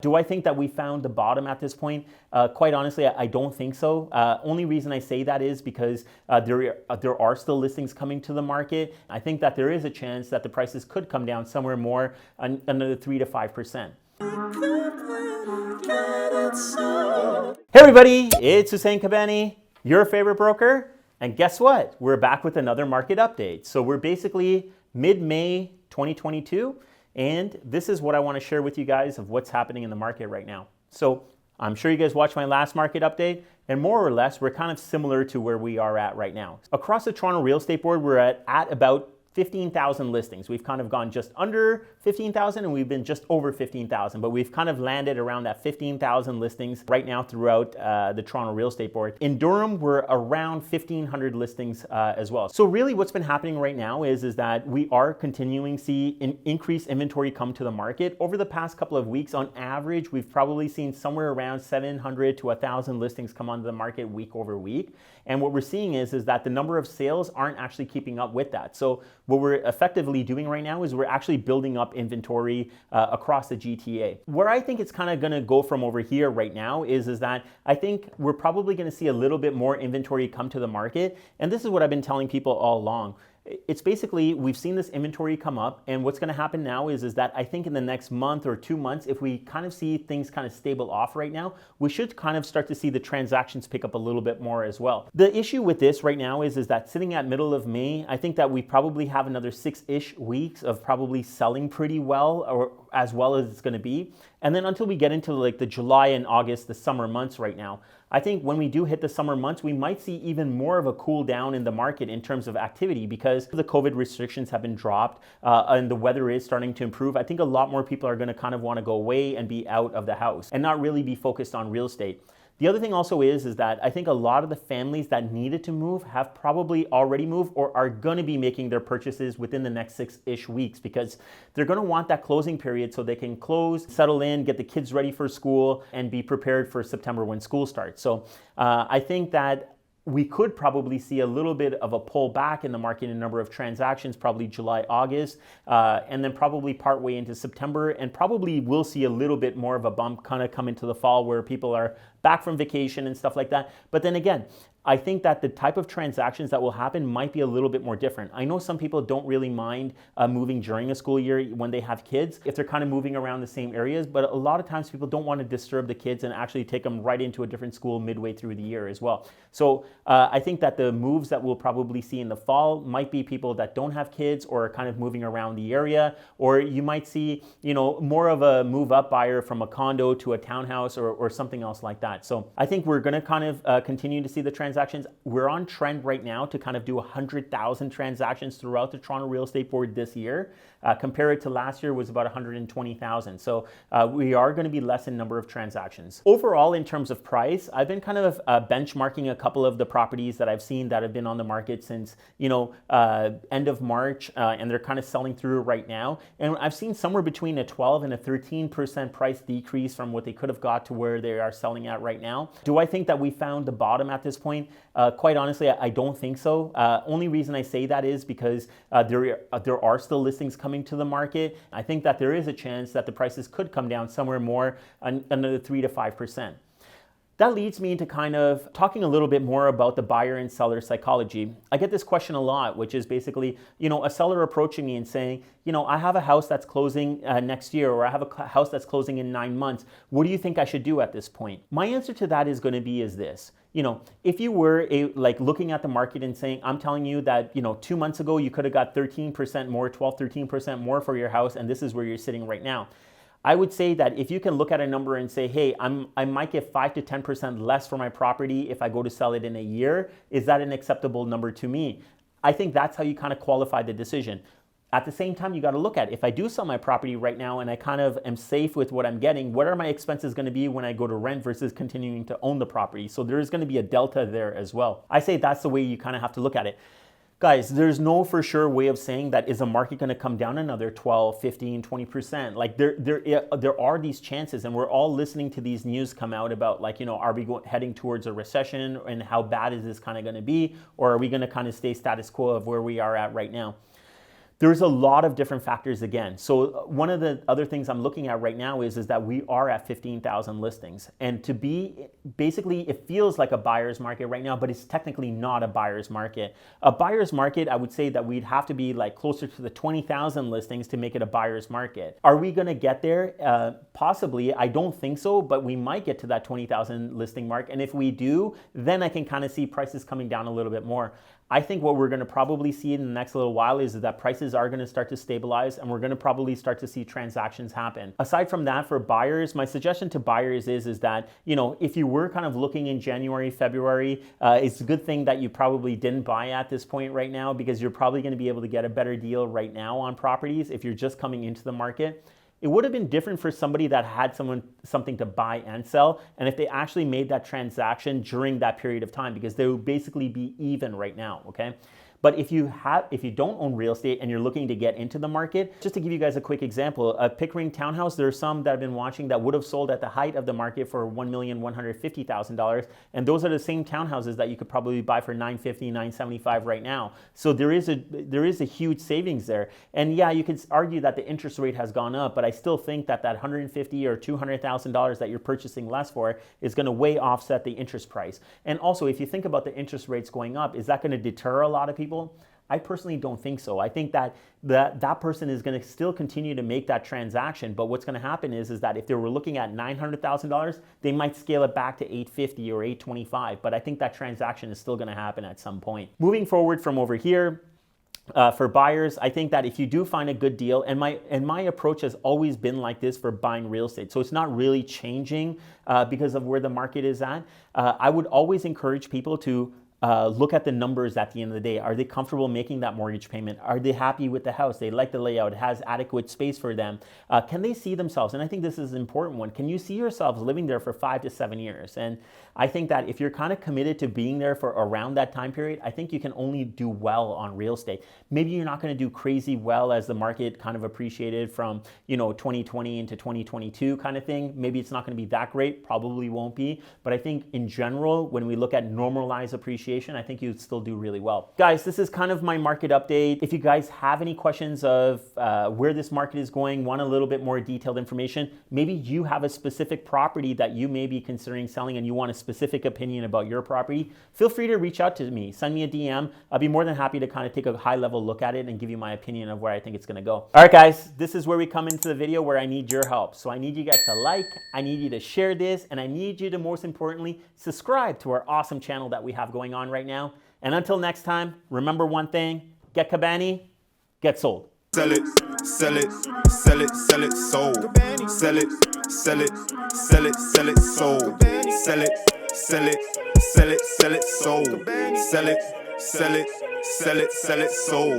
Do I think that we found the bottom at this point? Quite honestly, I don't think so. Only reason I say that is because there are still listings coming to the market. I think that there is a chance that the prices could come down somewhere more, another 3 to 5%. Hey everybody, it's Hussein Kabani, your favorite broker. And guess what? We're back with another market update. So we're basically mid-May 2022. And this is what I want to share with you guys of what's happening in the market right now. So I'm sure you guys watched my last market update, and more or less, we're kind of similar to where we are at right now. Across the Toronto real estate board, we're at about 15,000 listings. We've kind of gone just under 15,000 and we've been just over 15,000, but we've kind of landed around that 15,000 listings right now throughout the Toronto real estate board. In Durham, we're around 1,500 listings as well. So really what's been happening right now is that we are continuing to see an increased inventory come to the market. Over the past couple of weeks, on average, we've probably seen somewhere around 700 to 1,000 listings come onto the market week over week. And what we're seeing is that the number of sales aren't actually keeping up with that. So what we're effectively doing right now is we're actually building up inventory across the GTA. Where I think it's kind of going to go from over here right now is that I think we're probably going to see a little bit more inventory come to the market. And this is what I've been telling people all along. It's basically, we've seen this inventory come up, and what's going to happen now is that I think in the next month or 2 months, if we kind of see things kind of stable off right now, we should kind of start to see the transactions pick up a little bit more as well. The issue with this right now is that sitting at middle of May, I think that we probably have another 6-ish weeks of probably selling pretty well, or as well as it's going to be. And then until we get into like the July and August, the summer months right now, I think when we do hit the summer months, we might see even more of a cool down in the market in terms of activity because the COVID restrictions have been dropped and the weather is starting to improve. I think a lot more people are going to kind of want to go away and be out of the house and not really be focused on real estate. The other thing also is that I think a lot of the families that needed to move have probably already moved or are going to be making their purchases within the next 6-ish weeks because they're going to want that closing period so they can close, settle in, get the kids ready for school, and be prepared for September when school starts. So I think that we could probably see a little bit of a pullback in the market in number of transactions, probably July, August, and then probably partway into September, and probably we'll see a little bit more of a bump kind of come into the fall where people are back from vacation and stuff like that. But then again, I think that the type of transactions that will happen might be a little bit more different. I know some people don't really mind moving during a school year when they have kids, if they're kind of moving around the same areas, but a lot of times people don't want to disturb the kids and actually take them right into a different school midway through the year as well. So I think that the moves that we'll probably see in the fall might be people that don't have kids or are kind of moving around the area, or you might see, you know, more of a move up buyer from a condo to a townhouse or something else like that. So I think we're going to kind of continue to see the transactions. We're on trend right now to kind of do 100,000 transactions throughout the Toronto real estate board this year. Compared to last year was about 120,000. So we are going to be less in number of transactions. Overall, in terms of price, I've been kind of benchmarking a couple of the properties that I've seen that have been on the market since, end of March, and they're kind of selling through right now. And I've seen somewhere between a 12 and a 13% price decrease from what they could have got to where they are selling at right now. Do I think that we found the bottom at this point? Quite honestly, I don't think so. Only reason I say that is because there are still listings coming to the market. I think that there is a chance that the prices could come down somewhere more, another 3 to 5%. That leads me into kind of talking a little bit more about the buyer and seller psychology. I get this question a lot, which is basically, a seller approaching me and saying, I have a house that's closing next year, or I have a house that's closing in 9 months. What do you think I should do at this point? My answer to that is going to be this. If you were looking at the market and saying, I'm telling you that, 2 months ago, you could have got 13% more, 12, 13% more for your house, and this is where you're sitting right now. I would say that if you can look at a number and say, hey, I might get 5 to 10% less for my property if I go to sell it in a year, is that an acceptable number to me? I think that's how you kind of qualify the decision. At the same time, you got to look at, if I do sell my property right now and I kind of am safe with what I'm getting, what are my expenses going to be when I go to rent versus continuing to own the property? So there's going to be a delta there as well. I say that's the way you kind of have to look at it. Guys, there's no for sure way of saying that is the market going to come down another 12, 15, 20%. Like there are these chances, and we're all listening to these news come out about are we heading towards a recession, and how bad is this kind of going to be, or are we going to kind of stay status quo of where we are at right now? There's a lot of different factors again. So one of the other things I'm looking at right now is that we are at 15,000 listings. And to be, basically, it feels like a buyer's market right now, but it's technically not a buyer's market. A buyer's market, I would say that we'd have to be like closer to the 20,000 listings to make it a buyer's market. Are we gonna get there? Possibly, I don't think so, but we might get to that 20,000 listing mark. And if we do, then I can kind of see prices coming down a little bit more. I think what we're going to probably see in the next little while is that prices are going to start to stabilize, and we're going to probably start to see transactions happen. Aside from that, for buyers, my suggestion to buyers is that, you know, if you were kind of looking in January, February, it's a good thing that you probably didn't buy at this point right now, because you're probably going to be able to get a better deal right now on properties if you're just coming into the market. It would have been different for somebody that had something to buy and sell, and if they actually made that transaction during that period of time, because they would basically be even right now, okay? But if you don't own real estate and you're looking to get into the market, just to give you guys a quick example, a Pickering townhouse, there are some that I've been watching that would have sold at the height of the market for $1,150,000, and those are the same townhouses that you could probably buy for $950,000, $975,000 right now. So there is a huge savings there. And yeah, you could argue that the interest rate has gone up, but I still think that $150,000 or $200,000 that you're purchasing less for is going to way offset the interest price. And also, if you think about the interest rates going up, is that going to deter a lot of people? I personally don't think so. I think that that person is going to still continue to make that transaction, but what's going to happen is that if they were looking at $900,000, they might scale it back to $850,000 or $825,000, but I think that transaction is still going to happen at some point. Moving forward from over here, for buyers, I think that if you do find a good deal, and my approach has always been like this for buying real estate, so it's not really changing because of where the market is at. I would always encourage people to look at the numbers at the end of the day. Are they comfortable making that mortgage payment? Are they happy with the house? They like the layout. It has adequate space for them. Can they see themselves? And I think this is an important one. Can you see yourselves living there for 5 to 7 years? And I think that if you're kind of committed to being there for around that time period, I think you can only do well on real estate. Maybe you're not going to do crazy well as the market kind of appreciated from, 2020 into 2022 kind of thing. Maybe it's not going to be that great. Probably won't be. But I think in general, when we look at normalized appreciation, I think you'd still do really well. Guys, this is kind of my market update. If you guys have any questions of where this market is going, want a little bit more detailed information, maybe you have a specific property that you may be considering selling and you want a specific opinion about your property, feel free to reach out to me. Send me a DM. I'll be more than happy to kind of take a high level look at it and give you my opinion of where I think it's going to go. All right, guys, this is where we come into the video where I need your help. So I need you guys to like, I need you to share this, and I need you to, most importantly, subscribe to our awesome channel that we have going on right now. And until next time, remember one thing: get Kabani, get sold. Sell it, sell it, sell it, sell it, sold. Sell it, sell it, sell it, sell it, sold. Sell it, sell it, sell it, sell it, sold. Sell it, sell it, sell it, sell it, sold.